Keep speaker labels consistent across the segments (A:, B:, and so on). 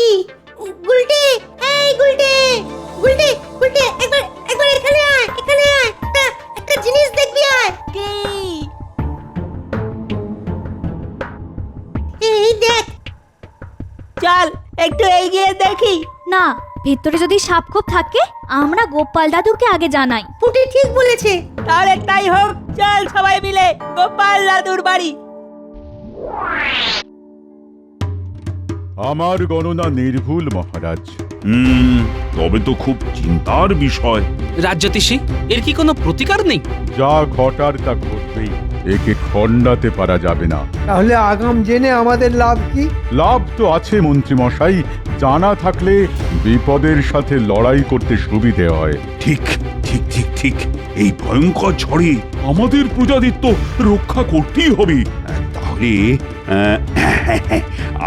A: কি? গুলটে, এই গুলটে, গুলটে, গুলটে, একবার একবার এখানে আয়, এখানে আয়। একটা জিনিস দেখবি আয়। এই দেখ।
B: চল একটু এগিয়ে দেখি।
C: না, ভেতরে যদি সাপ খোপ থাকে আমরা গোপাল দাদুকে আগে জানাই।
A: পুটি ঠিক বলেছে।
B: তাহলে তাই হোক, চল সবাই মিলে গোপাল দাদুর বাড়ি।
D: আমার গণনা নির্ভুল মহারাজ।
E: তবে তো খুব চিন্তার বিষয়।
F: রাজ্যতীষী, এর কি কোনো প্রতিকার নেই?
D: যা ঘটার তা ঘটবেই, একে খণ্ডাতে পারা যাবে না।
G: তাহলে আগাম জেনে আমাদের লাভ কি?
D: লাভ তো আছে মন্ত্রী মশাই, জানা থাকলে বিপদের সাথে লড়াই করতে সুবিধে হয়।
E: ঠিক ঠিক ঠিক ঠিক, এই ভয়ঙ্কর ঝড়ে আমাদের প্রজাদের তো রক্ষা করতেই হবে। তাহলে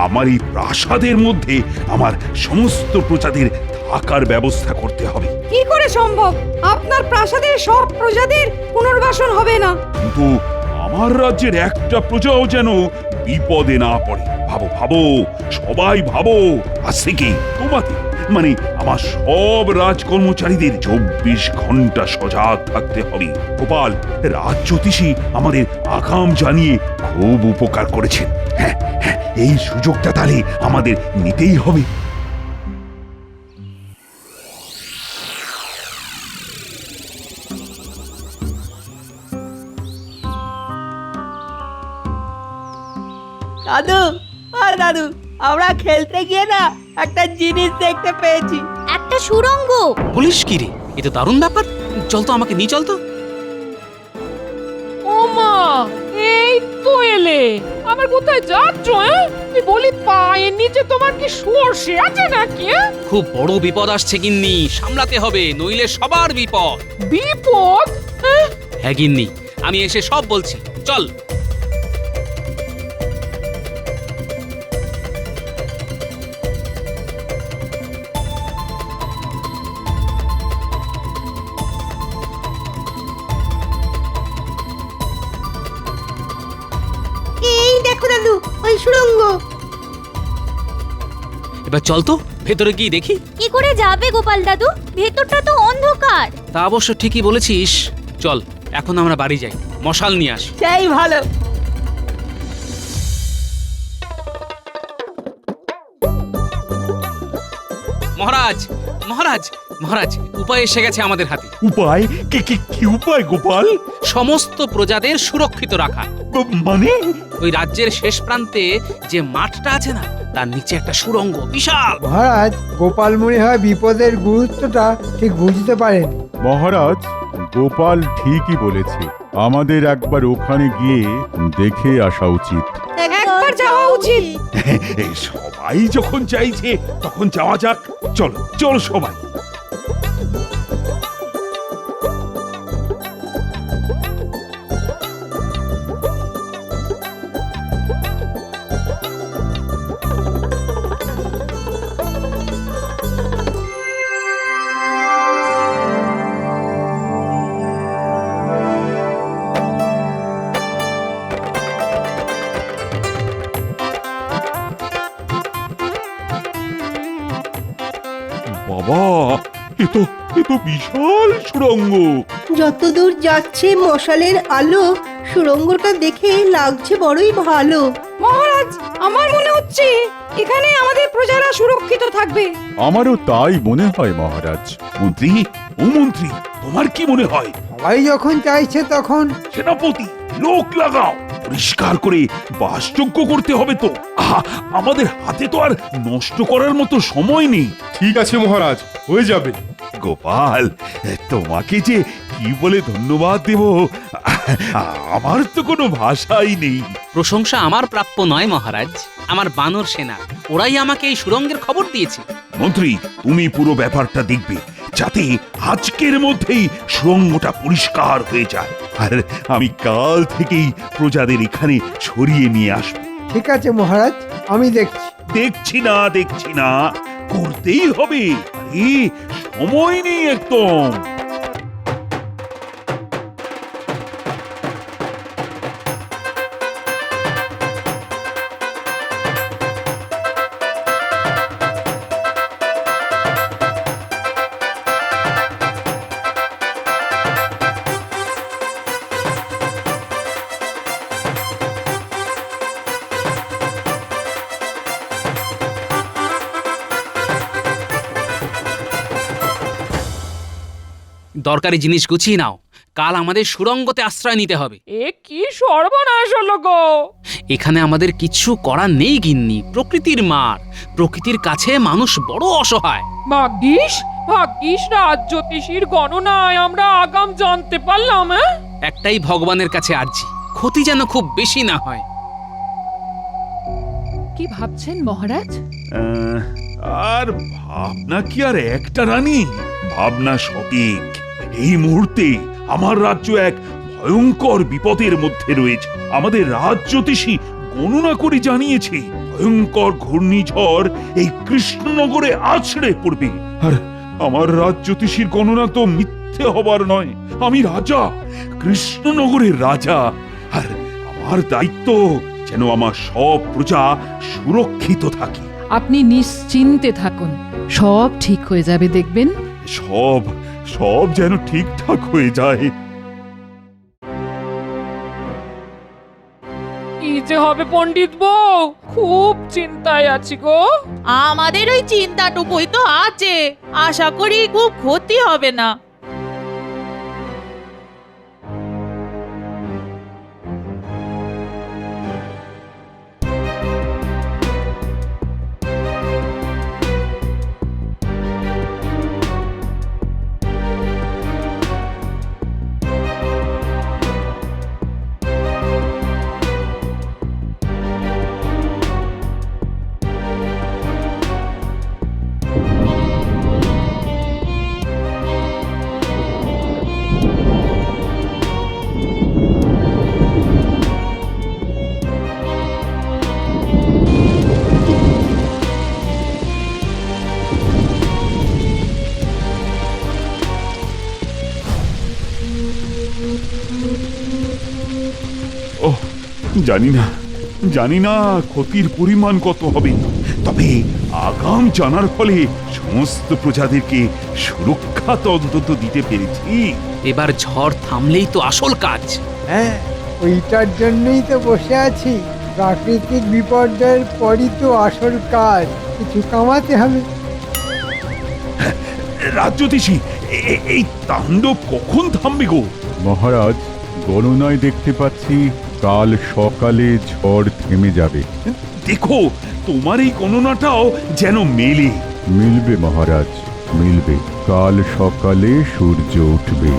E: আমার এই প্রাসাদের মধ্যে আমার সমস্ত প্রজাদের থাকার ব্যবস্থা করতে হবে।
H: কি করে সম্ভব? আপনার প্রাসাদের সব প্রজাদের পুনর্বাসন হবে না।
E: কিন্তু আমার রাজ্যের একটা প্রজাও যেন বিপদে না পড়ে। ভাবো ভাবো, সবাই ভাবো। আজ থেকে তোমাদের মানে আমার সব রাজকর্মচারীদের 24 ঘন্টা সজাগ থাকতে হবে। গোপাল, রাজ্যতীষী আমাদের আগাম জানিয়ে খুব উপকার করেছেন। হ্যাঁ হ্যাঁ, এই সুযোগটা তাহলে আমাদের নিতেই হবে।
B: দাদু, আর দাদু, আমরা খেলতে গিয়ে না একটা জিনিস দেখতে পেয়েছি।
C: একটা সুড়ঙ্গ।
F: পুলিশ কি রে, এ তো দারুণ ব্যাপার। চল তো, আমাকে নিয়ে চল তো।
H: ও মা, এই তো এলে। আমার কোথায় যাচ্ছ? আমি বলি পায়ের নিচে তোমার কি সর্ষে আছে নাকি?
F: খুব বড় বিপদ আসছে গিন্নি, সামলাতে হবে, নইলে সবার বিপদ।
H: বিপদ?
F: হ্যাঁ গিন্নি, আমি এসে সব বলছি, চল।
A: এই দেখো দাদু, ওই সুড়ঙ্গ।
F: এবার চল তো, ভেতরে গিয়ে দেখি।
C: কি করে যাবে গোপাল দাদু? ভেতরটা তো অন্ধকার।
F: তা অবশ্য ঠিকই বলেছিস। চল, এখন আমরা বাড়ি যাই, মশাল নিয়ে আসি।
B: সেই ভালো।
F: মহারাজ, মহারাজ, মহারাজ, উপায় এসে গেছে আমাদের হাতে।
E: উপায়? কি উপায় গোপাল?
F: সমস্ত প্রজাদের সুরক্ষিত রাখা।
E: মানে?
F: ওই রাজ্যের শেষ প্রান্তে যে মাঠটা আছে না, তার নিচে একটা সুড়ঙ্গ, বিশাল।
G: মহারাজ, গোপাল মনে হয় বিপদের গুরুত্বটা ঠিক বুঝতে পারেন।
D: মহারাজ, গোপাল ঠিকই বলেছে, আমাদের একবার ওখানে গিয়ে দেখে আসা উচিত।
H: একবার যাওয়া উচিত।
E: সবাই যখন চাইছে তখন যাওয়া যাক। চলো চলো সবাই। বাবা, এ তো বিশাল সুড়ঙ্গ।
A: যতদূর যাচ্ছে মশালের আলো, সুড়ঙ্গটা দেখে লাগছে বড়ই ভালো।
H: মহারাজ, আমার মনে হচ্ছে এখানে আমাদের প্রজারা সুরক্ষিত থাকবে।
D: আমারও তাই মনে হয় মহারাজ।
E: মন্ত্রী, ও মন্ত্রী, তোমার কি মনে হয়?
G: সবাই যখন চাইছে তখন
E: সেনাপতি, লোক লাগাও, পরিষ্কার করে বাসযোগ্য করতে হবে তো। আমাদের হাতে তো আর নষ্ট করার মতো সময় নেই।
I: ঠিক আছে মহারাজ, হয়ে যাবে।
E: গোপাল, তোমাকে যে কি বলে ধন্যবাদ দেব, আমার তো কোনো ভাষাই নেই।
F: প্রশংসা আমার প্রাপ্য নয় মহারাজ, আমার বানর সেনা, ওরাই আমাকে এই সুড়ঙ্গের খবর দিয়েছে।
E: মন্ত্রী, তুমি পুরো ব্যাপারটা দেখবে, যাতে আজকের মধ্যেই সুড়ঙ্গটা পরিষ্কার হয়ে যায়। আর আমি কাল থেকেই প্রজাদের এখানে সরিয়ে নিয়ে আসবো।
G: ঠিক আছে মহারাজ, আমি দেখছি।
E: দেখছি না, করতেই হবে। আরে সময় নেই একদম।
F: দরকারি জিনিস গুছিয়ে নাও, কাল আমাদের সুড়ঙ্গতে আশ্রয় নিতে হবে।
H: এ কি সর্বনাশ হলো গো!
F: এখানে আমাদের কিছু করার নেই গিন্নি, প্রকৃতির মার। প্রকৃতির কাছে মানুষ বড় অসহায়।
H: ভাগ্যিস ভাগ্যিস রাজ জ্যোতিষীর গণনায় আমরা আগাম জানতে পারলাম।
F: একটাই ভগবানের কাছে আর্জি, ক্ষতি যেন খুব বেশি না হয়।
H: কি ভাবছেন মহারাজ?
E: আর ভাবনা কি আর একটা রানী? ভাবনা সঠিক। এই মুহূর্তে আমার রাজ্য এক ভয়ঙ্কর বিপদের মধ্যে রয়েছে। আমাদের রাজ জ্যোতিষী গণনা করে জানিয়েছে ভয়ঙ্কর ঘূর্ণিঝড় এই কৃষ্ণনগরে আছড়ে পড়বে। আর আমার রাজ জ্যোতিষীর গণনা তো মিথ্যে হবার নয়। আমি রাজা, কৃষ্ণনগরের রাজা, আর আমার দায়িত্ব যেন আমার সব প্রজা সুরক্ষিত থাকে।
J: আপনি নিশ্চিন্তে থাকুন, সব ঠিক হয়ে যাবে দেখবেন।
E: সব সব যেন ঠিকঠাক হয়ে যায়।
H: কি যে হবে পণ্ডিত বউ, খুব চিন্তায় আছি গো।
K: আমাদের ওই চিন্তাটুকুই তো আছে, আশা করি খুব ক্ষতি হবে না।
E: ওহ, জানি না ক্ষতির পরিমাণ কত হবে, তবে আগাম জানার ফলে সমস্ত প্রজাদেরকে সুরক্ষা তো অন্তত দিতে পেরেছি।
F: এবার ঝড় থামলেই তো আসল কাজ।
G: হ্যাঁ, ওইটার জন্যই তো বসে আছি। প্রাকৃতিক বিপর্যয়ের পরই তো আসল কাজ, কিছু কামাতে হবে।
E: রাজ্যতীশী, এই তাণ্ডব কখন থামবে গো?
D: মহারাজ, গণনায় দেখতে পাচ্ছি কাল সকালে ঝড় থেমে যাবে।
E: দেখো, তোমার এই গণনাটাও যেন মেলে।
D: মিলবে মহারাজ, মিলবে। কাল সকালে সূর্য উঠবে।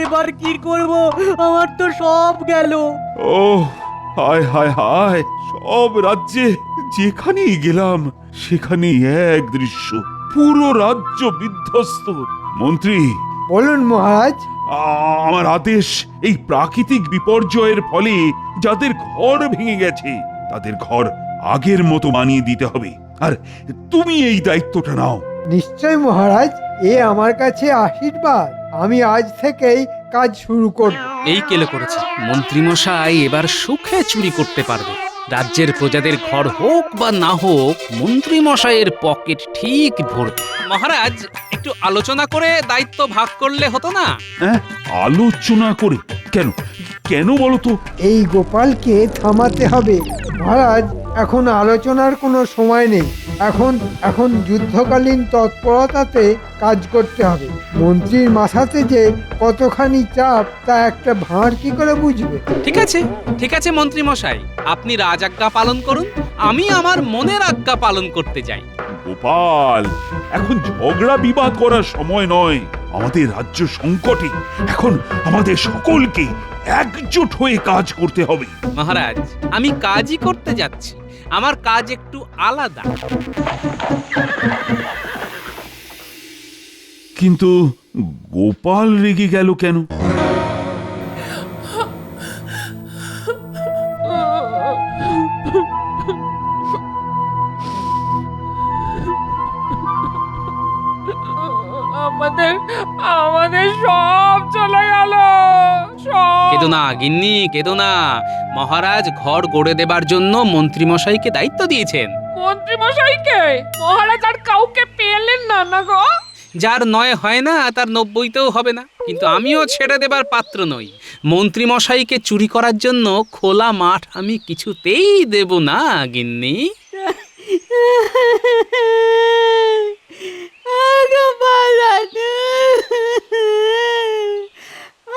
B: এবার কি করব? আমার তো সব গেল।
E: ও হায় হায় হায়, সব রাজ্যে যেখানেই গেলাম সেখানেই এক দৃশ্য, পুরো রাজ্য বিধ্বস্ত। মন্ত্রী,
G: বলুন মহারাজ।
E: আমার আদেশ, এই প্রাকৃতিক বিপর্যয়ের ফলে যাদের ঘর ভেঙে গেছে তাদের ঘর আগের মতো বানিয়ে দিতে হবে। আর তুমি এই দায়িত্বটা নাও।
G: নিশ্চয় মহারাজ, এ আমার কাছে আশীর্বাদ। আমি আজ থেকেই কাজ শুরু করব।
F: এই কেলে করেছে মন্ত্রীমশাই, এবার সুখে চুরি করতে পারবে। রাজ্যের প্রজাদের ঘর হোক বা না হোক, মন্ত্রীমশাইয়ের পকেট ঠিক ভরবে। মহারাজ, একটু আলোচনা করে দায়িত্ব ভাগ করলে হতো না?
E: হ্যাঁ, আলোচনা করে? কেন কেন বলো তো?
G: এই গোপালকে থামাতে হবে মহারাজ। এখন আলোচনার কোনো সময় নেই। এখন যুদ্ধকালীন তৎপরতাতে কাজ করতে হবে। মন্ত্রীর মাথাতে যে কতখানি চাপ তা একটা ভাঁড় কি করে বুঝবে?
F: ঠিক আছে মন্ত্রীমশাই, আপনি রাজাজ্ঞা পালন করুন, আমি আমার মনের আজ্ঞা পালন করতে যাই।
E: গোপাল, এখন ঝগড়া বিবাদ করার সময় নয়। আমাদের রাজ্য সংকটে, এখন আমাদের সকলকে একজোট হয়ে কাজ করতে হবে।
F: মহারাজ, আমি কাজই করতে যাচ্ছি, আমার কাজ একটু আলাদা।
E: কিন্তু গোপাল রেগে গেল কেন?
H: আমাদের সব চলে গেল, সব।
F: কেঁদো না গিন্নি, কেঁদো না। মহারাজ ঘর গড়ে দেবার জন্য মন্ত্রীমশাইকে দায়িত্ব দিয়েছেন।
H: মন্ত্রী মশাইকে মহারাজ আর কাউকে পেলেন না না গো?
F: যার 9 হয় না তার 90তেও হবে না, কিন্তু আমিও ছেড়ে দেবার পাত্র নই। মন্ত্রীমশাইকে চুরি করার জন্য খোলা মাঠ আমি কিছুতেই দেব না গিন্নি।
B: গোপাল দাদু,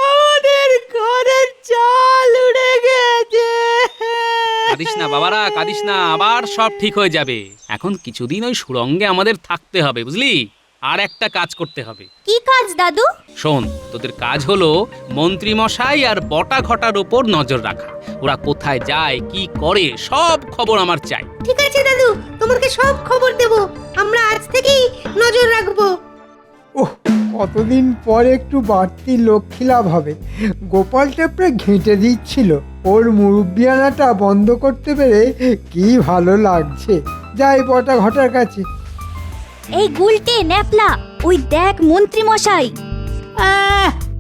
B: আমাদের ঘরের চাল উড়ে গেছে।
F: কাঁদিস না বাবারা, কাঁদিস না, আবার সব ঠিক হয়ে যাবে। এখন কিছুদিন ওই সুড়ঙ্গে আমাদের থাকতে হবে, বুঝলি? আর একটা কাজ করতে হবে।
C: কি কাজ দাদু?
F: শোন, তোদের কাজ হলো মন্ত্রীমশাই আর বটা ঘটার উপর নজর রাখা। ওরা কোথায় যায়, কি করে, সব খবর আমার চাই।
A: ঠিক আছে দাদু, তোমাকে সব খবর দেব। আমরা আজ থেকেই নজর রাখবো।
G: ওহ, কতদিন পর একটু বাড়তি লক্ষ্মী লাভ হবে। গোপাল টেপড়ে ঘেঁটে দিচ্ছিল, ওর মুরব্বিয়ানাটা বন্ধ করতে পেরে কি ভালো লাগছে। যাই বটা ঘটার কাছে।
C: এই গুলটে ন্যাপলা, ওই দেখ মন্ত্রী মশাই।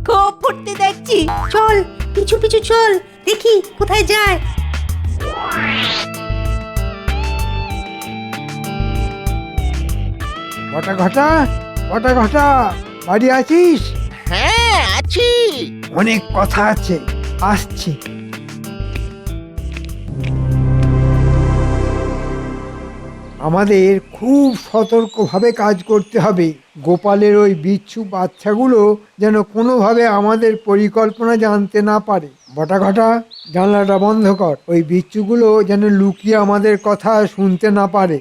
B: খুব ফুর্তি দেখছি।
A: চল পিছু পিছু চল, দেখি কোথায় যায়।
G: বটা ঘটা, বটা ঘটা, বাড়ি আছিস?
B: হ্যাঁ আছি।
G: অনেক কথা আছে, আসছি। আমাদের খুব সতর্কভাবে কাজ করতে হবে। গোপালের ওই বিচ্ছু বাচ্চাগুলো যেন কোনোভাবে আমাদের পরিকল্পনা জানতে না পারে। বটা ঘটা, জানলাটা বন্ধ কর। ওই বিচ্ছুগুলো যেন লুকিয়ে আমাদের কথা শুনতে না পারে।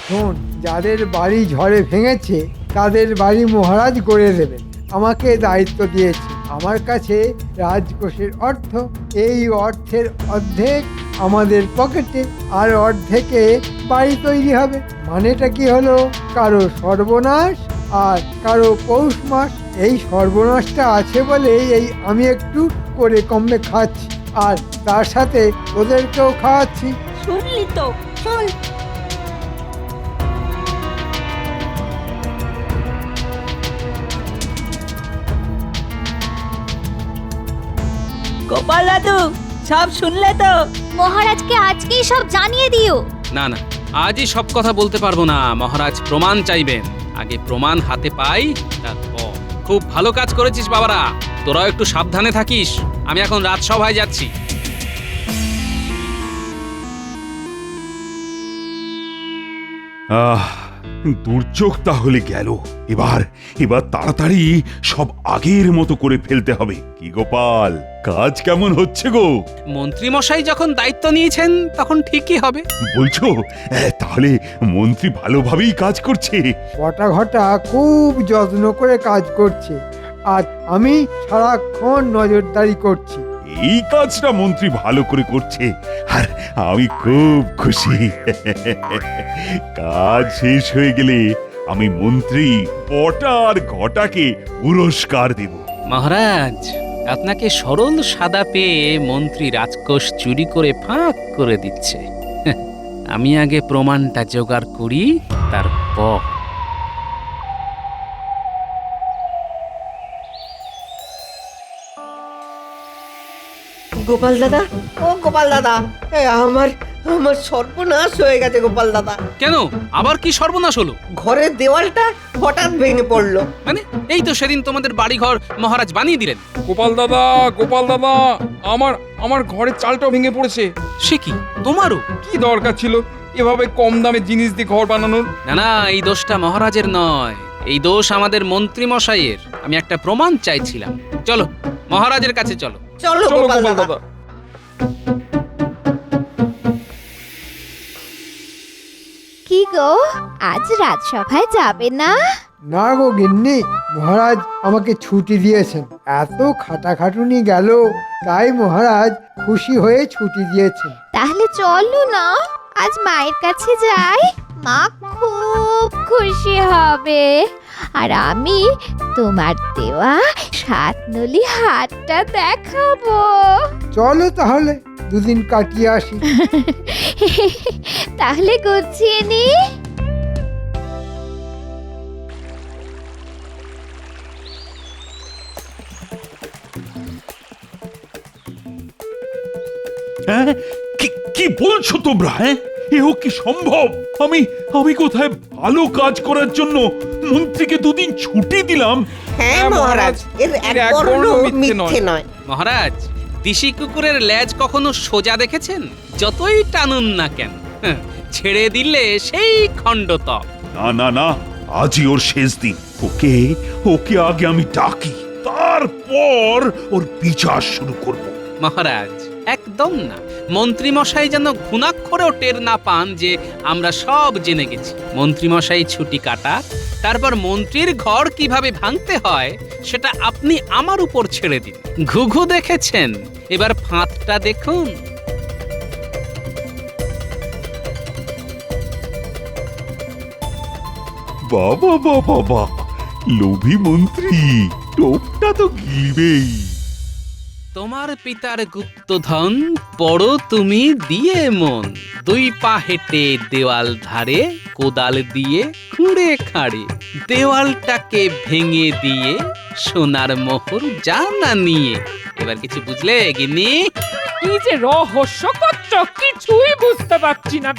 G: শোন, যাদের বাড়ি ঝড়ে ভেঙেছে তাদের বাড়ি মহারাজ গড়ে দেবেন। আমাকে দায়িত্ব দিয়েছে। আমার কাছে রাজকোষের অর্থ, এই অর্থের অর্ধেক আমাদের পকেটে, আর অর্ধেকে বাড়ি তৈরি হবে। মানেটা কি হলো? কারো সর্বনাশ আর কারো পৌষ মাস। এই সর্বনাশটা আছে বলেই এই আমি একটু করে কমে খাচ্ছি, আর তার সাথে ওদেরকেও খাওয়াচ্ছি।
B: শুনলি তো?
A: চল।
B: গোপাল দাদু, সব শুনলে তো?
C: মহারাজকে আজকেই সব জানিয়ে দিও।
F: না না, আজই সব কথা বলতে পারবো না। মহারাজ প্রমাণ চাইবেন। আগে প্রমাণ হাতে পাই, তারপর। খুব ভালো কাজ করেছিস বাবারা, তোরাও একটু সাবধানে থাকিস। আমি এখন রাজসভায় যাচ্ছি।
E: দুর্যোগ তাহলে গেল। এবার এবার তাড়াতাড়ি সব আগের মতো করে ফেলতে হবে। কি গোপাল, কাজ কেমন হচ্ছে গো?
F: মন্ত্রীমশাই যখন দায়িত্ব নিয়েছেন তখন ঠিকই হবে।
E: বলছো তাহলে মন্ত্রী ভালোভাবেই কাজ করছে?
G: বটা ঘটা খুব যত্ন করে কাজ করছে, আর আমি সারাক্ষণ নজরদারি করছি।
E: এই কাজটা মন্ত্রী ভালো করে করছে, আর আমি খুব খুশি। কাজ শেষ হয়ে গেলে আমি মন্ত্রী বটা আর ঘটাকে পুরস্কার দেব।
F: মহারাজ, আপনাকে সরল সাদা পেয়ে মন্ত্রী রাজকোষ চুরি করে ফাঁক করে দিচ্ছে। আমি আগে প্রমাণটা জোগাড় করি, তারপর।
B: গোপাল দাদা, ও গোপাল দাদা, আমার আমার সর্বনাশ হয়ে গেছে গোপাল দাদা।
F: কেন, আবার কি সর্বনাশ হলো?
B: ঘরের দেওয়ালটা হঠাৎ ভেঙে পড়লো।
F: মানে এই তো সেদিন তোমাদের বাড়িঘর মহারাজ বানিয়ে দিলেন।
I: গোপাল দাদা, গোপাল দাদা, আমার আমার ঘরের চালটাও ভেঙে পড়েছে।
F: সে কি, তোমারও?
I: কি দরকার ছিল এভাবে কম দামে জিনিস দিয়ে ঘর বানানোর?
F: না না, এই দোষটা মহারাজের নয়, এই দোষ আমাদের মন্ত্রী মশাইয়ের। আমি একটা প্রমাণ চাইছিলাম। চলো মহারাজের কাছে চলো।
B: চলো
I: চলো
B: গোপাল
I: গোপাল
B: দাদা।
I: দাদা।
C: কি গো, আজ রাজসভায় যাবে না?
G: না গো গিন্নি, মহারাজ আমাকে ছুটি দিয়েছেন। এত খাটাখাটুনি গেল, তাই মহারাজ খুশি হয়ে ছুটি দিয়েছেন।
C: তাহলে চলো না, আজ মায়ের কাছে যাই। মা খুব খুশি হবে, আর আমি তোমার দেওয়া 7 নলি হাতটা দেখাবো।
G: চলো তাহলে দুদিন কাটিয়ে আসি।
C: তাহলে গুছিয়ে নি।
E: হ্যাঁ, কি বলছো তোমরা? হ্যাঁ, এও কি সম্ভব? আমি আমি কোথায় ভালো কাজ করার জন্য মন্ত্রীকে দুদিন ছুটি দিলাম?
B: হ্যাঁ মহারাজ, এর এক বর্ণ মিথ্যে নয়।
F: মহারাজ, দিশি কুকুরের লেজ কখনো সোজা দেখেছেন? যতই টানুন না কেন, ছেড়ে দিলে সেই খণ্ডত।
E: না না না, আজই ওর শেষ দিন। ওকে ওকে আগে আমি ডাকি, তারপর ওর বিচার শুরু করব।
F: মহারাজ, একদম না। মন্ত্রীমশাই যেন ঘুণাক্ষরেও টের না পান যে আমরা সব জেনে গেছি। মন্ত্রীমশাই ছুটি কাটা, তারপর মন্ত্রীর ঘর কিভাবে ভাঙতে হয় সেটা আপনি আমার উপর ছেড়ে দিন। ঘুঘু দেখেছেন, এবার ফাঁদটা দেখুন।
E: বাবা বাবা বাবা, লোভী মন্ত্রী, টোপটা তো গিলবেই।
F: তোমার পিতার গুপ্তধন পড়ো তুমি দিয়ে মন, দুই পা হেঁটে দেওয়াল ধারে, কোদাল দিয়ে খুঁড়ে খাড়ে, দেওয়ালটাকে ভেঙে দিয়ে সোনার মোহর জানা নিয়ে। এবার কিছু বুঝলে গিন্নি?
H: কি যে রহস্য করছো, কিছুই বুঝতে পারছি না।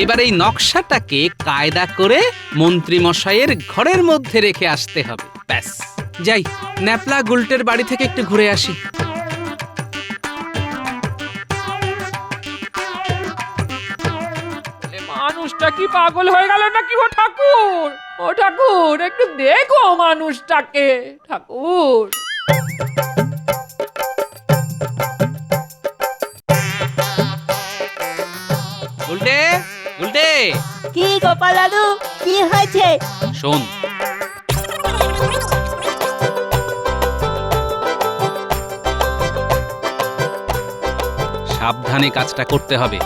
F: এবার এই নকশাটাকে কায়দা করে মন্ত্রী মশাইয়ের ঘরের মধ্যে রেখে আসতে হবে। ব্যাস, যাই ন্যাপলা গুলটের বাড়ি থেকে একটু ঘুরে আসি।
H: মানুষটা কি পাগল হয়ে গেল নাকি? ও ঠাকুর, ও ঠাকুর, একটু দেখো মানুষটাকে। ঠাকুর,
F: গুলটে, গুলটে,
B: কি গোপাল দাদু, কি হয়েছে?
F: শোন, সাবধানে কাজটা করতে হবে।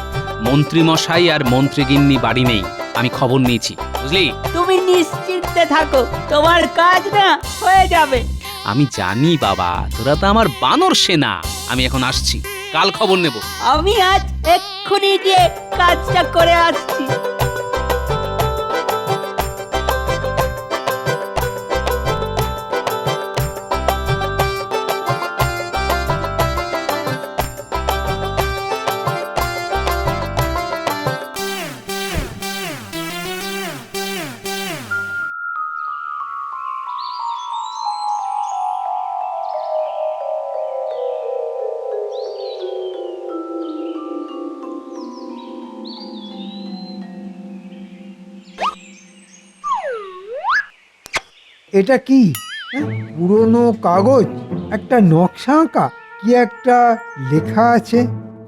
F: মন্ত্রী মশাই আর মন্ত্রীগিন্নি বাড়ি নেই, আমি খবর নিয়েছি, বুঝলি?
B: তুমি নিশ্চিন্তে থাকো, তোমার কাজ না হয়ে যাবে।
F: আমি জানি বাবা, তোরা তো আমার বানর সেনা। আমি এখন আসছি, কাল খবর নেব।
B: আমি আজ এক্ষুনি গিয়ে কাজটা করে আসছি।
G: এটা কি? পুরনো কাগজ, একটা নকশা আঁকা, কি একটা লেখা আছে।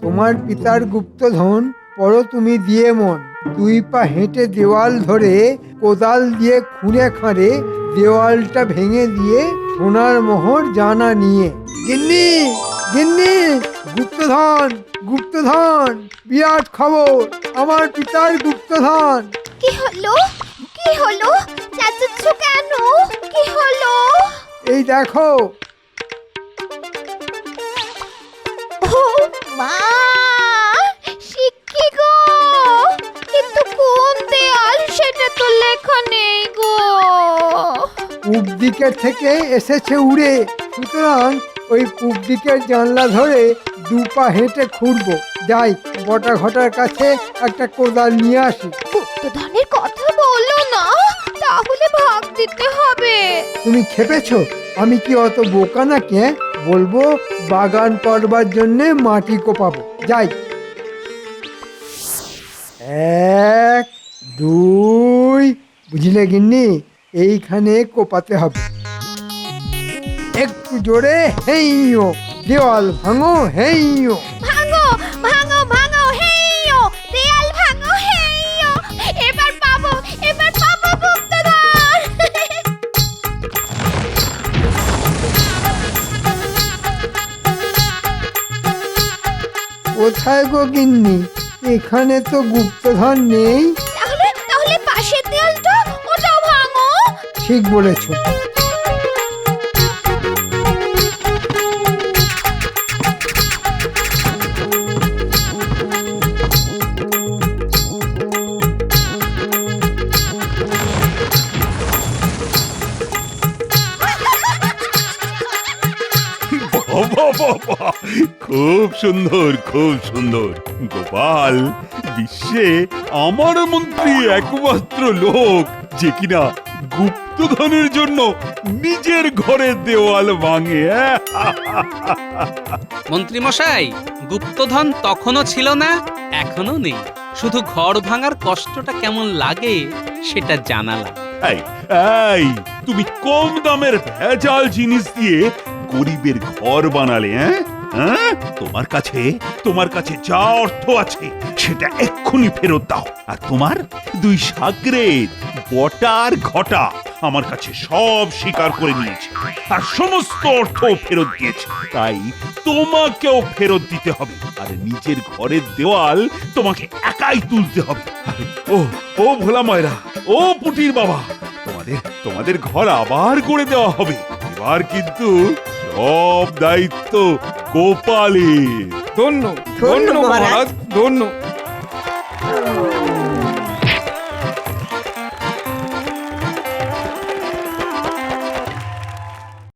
G: তোমার পিতার গুপ্তধন পড়ো তুমি দিয়ে মন, দুই পা হেঁটে দেওয়াল ধরে, কোদাল দিয়ে খুঁড়ে খাঁড়ে, দেওয়ালটা ভেঙে দিয়ে সোনার মোহর জানা নিয়ে। গিন্নি, গিন্নি, গুপ্তধন, গুপ্তধন, বিরাট খবর, আমার পিতার গুপ্তধন।
C: কি হলো? কি হলো? চাচাচ্ছ কেন? কি হলো?
G: এই দেখো।
C: ও মা, শিক্ষি গো, কিন্তু কোন দেয়াল সেটা তো লেখা নেই গো।
G: পূব দিকের থেকে এসেছে উড়ে, সুতরাং ওই পূব দিকের জানলা ধরে দুপা হেঁটে খুঁড়বো। যাই বটা ঘটার কাছে একটা কোদাল নিয়ে আসি।
C: গুপ্তধনের কথা বলো না, তাহলে ভাগ দিতে হবে।
G: তুমি খেপেছো? আমি কি অত বোকা নাকি? বলবো বাগান করবার জন্যে মাটি কোপাবো। যাই, 1 2, বুঝলে গিন্নি, এইখানে কোপাতে হবে। একটু জোরে, হেইও, দেওয়াল ভাঙো, হেইও।
C: ভাঙো ভাঙো ভাঙো, হেইও, দেয়াল ভাঙো, হেইও। এবার পাবো, এবার পাবো গুপ্তধন।
G: কোথায় গো গিন্নি? এখানে তো গুপ্তধন নেই।
C: তাহলে তাহলে পাশের দেয়ালটা, ওটাও ভাঙো।
G: ঠিক বলেছো।
D: বাবা বাবা, খুব সুন্দর, খুব সুন্দর। গোপাল বিশ্বে আমার মন্ত্রী একমাত্র লোক যে কিনা গুপ্তধনের জন্য নিজের ঘরের দেওয়াল ভাঙে।
F: মন্ত্রীমশাই, গুপ্তধন তখনও ছিল না, এখনো নেই। শুধু ঘর ভাঙার কষ্টটা কেমন লাগে সেটা জানালাম।
D: এই এই, তুমি কম দামের ভেজাল জিনিস দিয়ে গরিবের ঘর বানালে, হ্যাঁ? তোমার কাছে যা অর্থ আছে সেটা এক্ষুনি ফেরত দাও। আর তোমার দুই সাগরেদ বটা আর ঘটা আমার কাছে সব স্বীকার করে নিয়েছে আর সমস্ত অর্থ ফেরত দিয়েছে। তাই তোমাকেও ফেরত দিতে হবে। আর নিজের ঘরের দেওয়াল তোমাকে একাই তুলতে হবে। আরে, ও ভোলা ময়রা, ও পুটির বাবা, তোমাদের ঘর আবার করে দেওয়া হবে। এবার কিন্তু সব দায়িত্ব গোপালের।
I: ধন্য
B: ধন্য
I: ধন্য
B: মহারাজ।
I: মহারাজ, ধন্য।